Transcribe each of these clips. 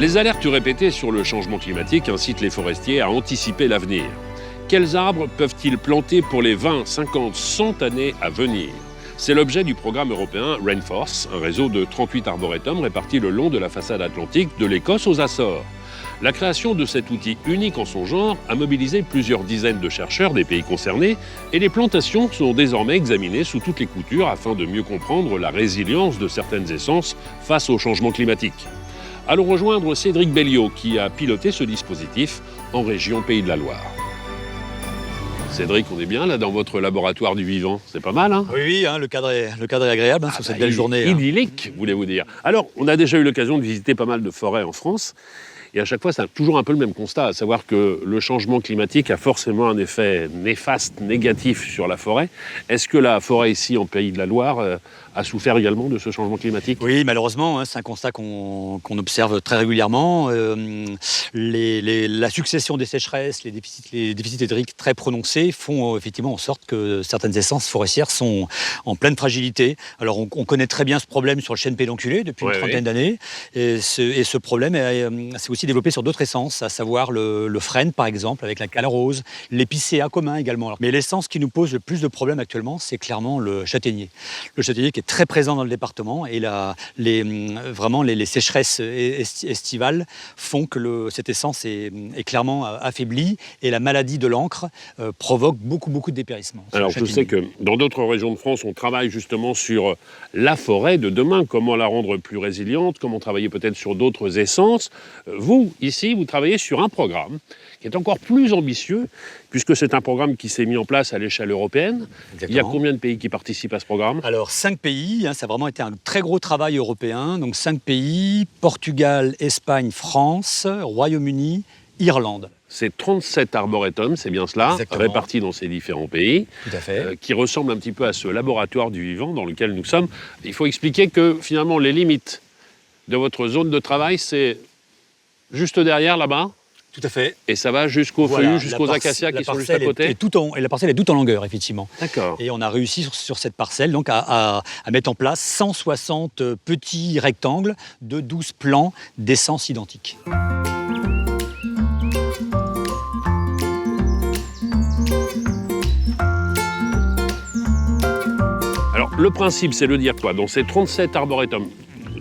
Les alertes répétées sur le changement climatique incitent les forestiers à anticiper l'avenir. Quels arbres peuvent-ils planter pour les 20, 50, 100 années à venir ? C'est l'objet du programme européen Rainforest, un réseau de 38 arboretums répartis le long de la façade atlantique de l'Écosse aux Açores. La création de cet outil unique en son genre a mobilisé plusieurs dizaines de chercheurs des pays concernés et les plantations sont désormais examinées sous toutes les coutures afin de mieux comprendre la résilience de certaines essences face au changement climatique. Allons rejoindre Cédric Belliot qui a piloté ce dispositif en région Pays de la Loire. Cédric, on est bien là dans votre laboratoire du vivant, c'est pas mal, hein ? Oui, le cadre est agréable sur cette belle journée. Idyllique, voulez-vous dire. Alors, on a déjà eu l'occasion de visiter pas mal de forêts en France. Et à chaque fois, c'est toujours un peu le même constat, à savoir que le changement climatique a forcément un effet néfaste, négatif sur la forêt. Est-ce que la forêt ici, en Pays de la Loire, a souffert également de ce changement climatique ? Oui, malheureusement, c'est un constat qu'on observe très régulièrement. La succession des sécheresses, les déficits hydriques très prononcés font effectivement en sorte que certaines essences forestières sont en pleine fragilité. Alors, on connaît très bien ce problème sur le chêne pédonculé depuis une trentaine d'années. Et ce problème s'est aussi développé sur d'autres essences, à savoir le frêne, par exemple, avec la cale rose, l'épicéa commun également. Mais l'essence qui nous pose le plus de problèmes actuellement, c'est clairement le châtaignier. Le châtaignier qui est très présent dans le département et les sécheresses estivales font que cette essence est clairement affaiblie et la maladie de l'encre provoque beaucoup de dépérissement. Alors je sais que dans d'autres régions de France, on travaille justement sur la forêt de demain, comment la rendre plus résiliente, comment travailler peut-être sur d'autres essences. Vous, ici, vous travaillez sur un programme qui est encore plus ambitieux, puisque c'est un programme qui s'est mis en place à l'échelle européenne. Exactement. Il y a combien de pays qui participent à ce programme ? Alors, 5 pays, ça a vraiment été un très gros travail européen. Donc 5 pays, Portugal, Espagne, France, Royaume-Uni, Irlande. C'est 37 arboretums, c'est bien cela, Exactement. Répartis dans ces différents pays, tout à fait. Qui ressemblent un petit peu à ce laboratoire du vivant dans lequel nous sommes. Il faut expliquer que finalement, les limites de votre zone de travail, c'est juste derrière, là-bas. Tout à fait. Et ça va jusqu'aux feuillus, jusqu'aux acacias qui sont juste à côté. Et la parcelle est toute en longueur, effectivement. D'accord. Et on a réussi sur cette parcelle donc, à mettre en place 160 petits rectangles de 12 plants d'essences identiques. Alors, le principe, c'est de dire quoi ? Dans ces 37 arboretums,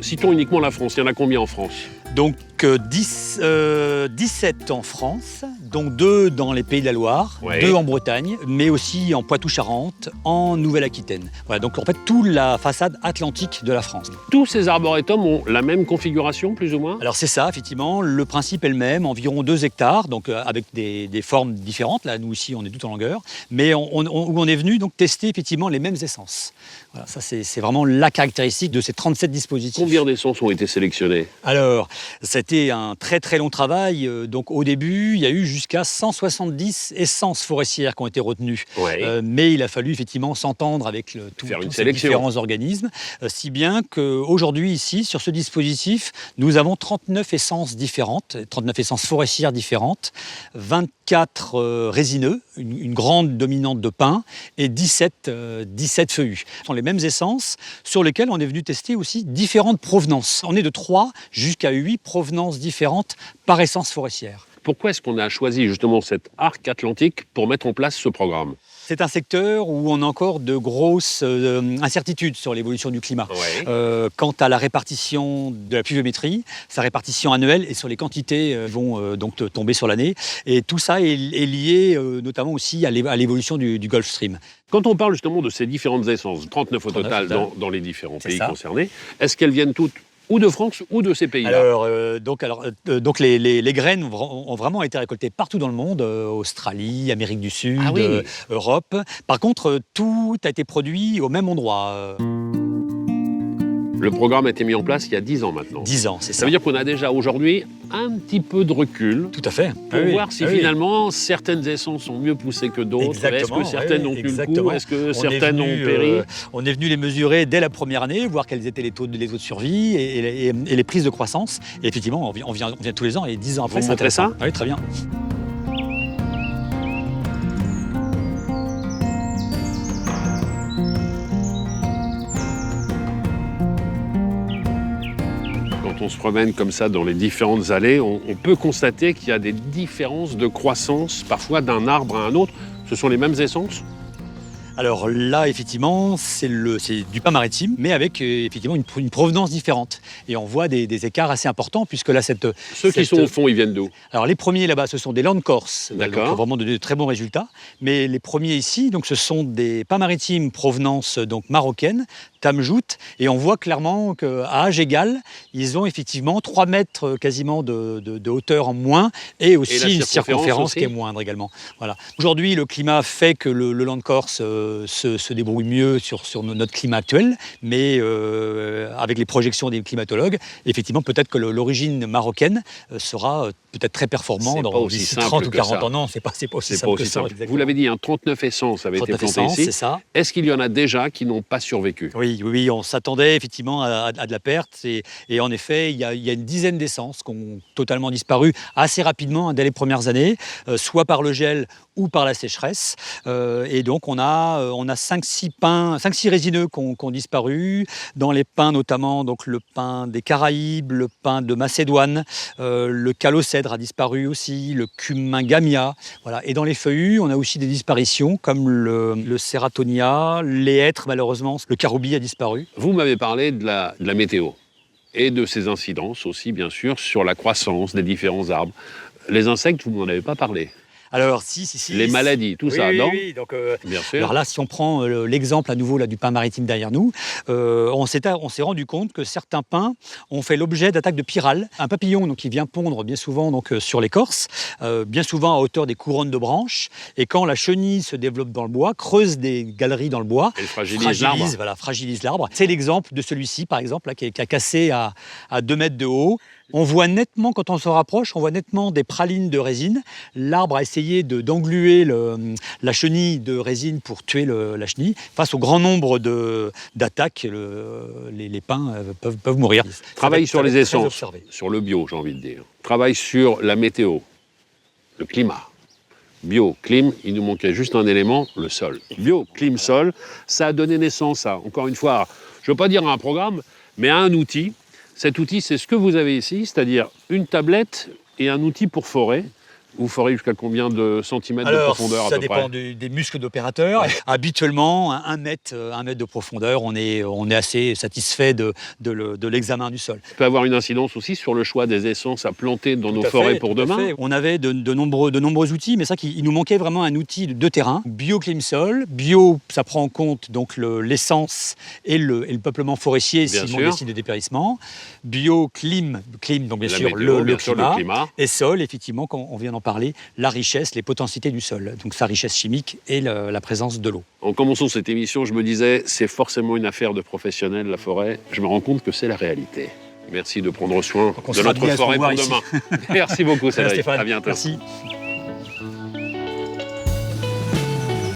citons uniquement la France, il y en a combien en France ? Donc 17 en France, donc 2 dans les Pays de la Loire, 2 en Bretagne, mais aussi en Poitou-Charentes, en Nouvelle-Aquitaine. Voilà, donc en fait toute la façade atlantique de la France. Tous ces arboretums ont la même configuration, plus ou moins ? Alors c'est ça, effectivement, le principe est le même, environ 2 hectares, donc avec des formes différentes. Là, nous ici, on est tout en longueur, mais on est venu donc tester effectivement les mêmes essences. Voilà, ça c'est vraiment la caractéristique de ces 37 dispositifs. Combien d'essences ont été sélectionnées ? Alors, c'était un très long travail. Donc au début, il y a eu jusqu'à 170 essences forestières qui ont été retenues. Mais il a fallu effectivement s'entendre avec tous ces différents organismes, si bien qu'aujourd'hui ici, sur ce dispositif, nous avons 39 essences différentes, 39 essences forestières différentes, 24 résineux, une grande dominante de pin et 17 feuillus. Ce sont les mêmes essences sur lesquelles on est venu tester aussi différentes provenances. On est de 3 jusqu'à 8 provenances différentes par essence forestière. Pourquoi est-ce qu'on a choisi justement cet arc atlantique pour mettre en place ce programme ? C'est un secteur où on a encore de grosses incertitudes sur l'évolution du climat. Quant à la répartition de la pluviométrie, sa répartition annuelle et sur les quantités vont donc tomber sur l'année. Et tout ça est lié notamment aussi à l'évolution du Gulf Stream. Quand on parle justement de ces différentes essences, 39 au total dans les différents pays concernés, est-ce qu'elles viennent toutes ou de France ou de ces pays-là ? Donc les graines ont vraiment été récoltées partout dans le monde, Australie, Amérique du Sud, Europe. Par contre, tout a été produit au même endroit. Le programme a été mis en place il y a 10 ans maintenant. 10 ans, c'est ça. Ça veut dire qu'on a déjà aujourd'hui un petit peu de recul. Tout à fait. Pour voir si finalement certaines essences sont mieux poussées que d'autres. Est-ce que certaines ont tenu le coup ? Est-ce que certaines ont péri ? On est venu les mesurer dès la première année, voir quels étaient les taux de survie et les prises de croissance. Et effectivement, on vient tous les ans et 10 ans après, c'est intéressant. Ça ? Oui, très bien. quand on se promène comme ça dans les différentes allées, on peut constater qu'il y a des différences de croissance, parfois d'un arbre à un autre. Ce sont les mêmes essences? Alors là, effectivement, c'est du pin maritime, mais avec effectivement une provenance différente. Et on voit des écarts assez importants, puisque là, Ceux qui sont au fond, ils viennent d'où? Alors les premiers là-bas, ce sont des landes corses, D'accord. donc vraiment de très bons résultats. Mais les premiers ici, donc ce sont des pins maritimes provenance donc marocaine, Tamjout, et on voit clairement qu'à âge égal, ils ont effectivement 3 mètres quasiment de hauteur en moins, et aussi une circonférence qui est moindre également. Voilà. Aujourd'hui, le climat fait que le land corse se débrouille mieux sur notre climat actuel, mais avec les projections des climatologues, effectivement, peut-être que l'origine marocaine sera peut-être très performant dans d'ici 30 ou 40 ans. Non, c'est pas aussi simple que ça. Vous l'avez dit, 39 essences avaient été plantées ici. C'est ça. Est-ce qu'il y en a déjà qui n'ont pas survécu? Oui, on s'attendait effectivement à de la perte. Et en effet, il y a une dizaine d'essences qui ont totalement disparu assez rapidement dès les premières années, soit par le gel ou par la sécheresse. Et donc, on a 5-6 résineux qui ont disparu. Dans les pins notamment, donc le pin des Caraïbes, le pin de Macédoine, le calocèdre a disparu aussi, le cumingamia. Voilà. Et dans les feuillus, on a aussi des disparitions comme le ceratonia, les hêtres malheureusement, le caroubier a disparu. Vous m'avez parlé de la météo et de ses incidences aussi, bien sûr, sur la croissance des différents arbres. Les insectes, vous ne m'en avez pas parlé. Alors, si. Les maladies, tout ça, non? Oui, donc, bien sûr. Alors là, si on prend l'exemple à nouveau là, du pin maritime derrière nous, on s'est rendu compte que certains pins ont fait l'objet d'attaques de pyrales. Un papillon donc, qui vient pondre bien souvent donc, sur l'écorce, bien souvent à hauteur des couronnes de branches. Et quand la chenille se développe dans le bois, creuse des galeries dans le bois, elle fragilise l'arbre. C'est l'exemple de celui-ci, par exemple, là, qui a cassé à 2 mètres de haut. On voit nettement, quand on se rapproche, on voit nettement des pralines de résine. L'arbre a essayé d'engluer la chenille de résine pour tuer la chenille. Face au grand nombre d'attaques, les pins peuvent mourir. Travaille sur les essences, sur le bio, j'ai envie de dire. Travaille sur la météo, le climat. Bio, clim, il nous manquait juste un élément, le sol. Bio, clim, sol, ça a donné naissance à, encore une fois, je ne veux pas dire à un programme, mais à un outil. Cet outil, c'est ce que vous avez ici, c'est-à-dire une tablette et un outil pour forer. Vous forez jusqu'à combien de centimètres de profondeur à peu près? Ça dépend des muscles d'opérateur. Habituellement, 1 mètre de profondeur, on est assez satisfait de l'examen du sol. Ça peut avoir une incidence aussi sur le choix des essences à planter dans nos forêts pour demain. On avait de nombreux outils, mais ça, il nous manquait vraiment un outil de terrain. Bioclimsol. Bio, ça prend en compte donc l'essence et le peuplement forestier si on décide de dépérissement. Bioclim, donc bien sûr le climat. Et sol, effectivement, quand on vient d'en parler, la richesse, les potentialités du sol, donc sa richesse chimique et la présence de l'eau. En commençant cette émission, je me disais, c'est forcément une affaire de professionnels, la forêt. Je me rends compte que c'est la réalité. Merci de prendre soin de notre forêt pour demain. Merci beaucoup, Cédric. Stéphane, à bientôt. Merci.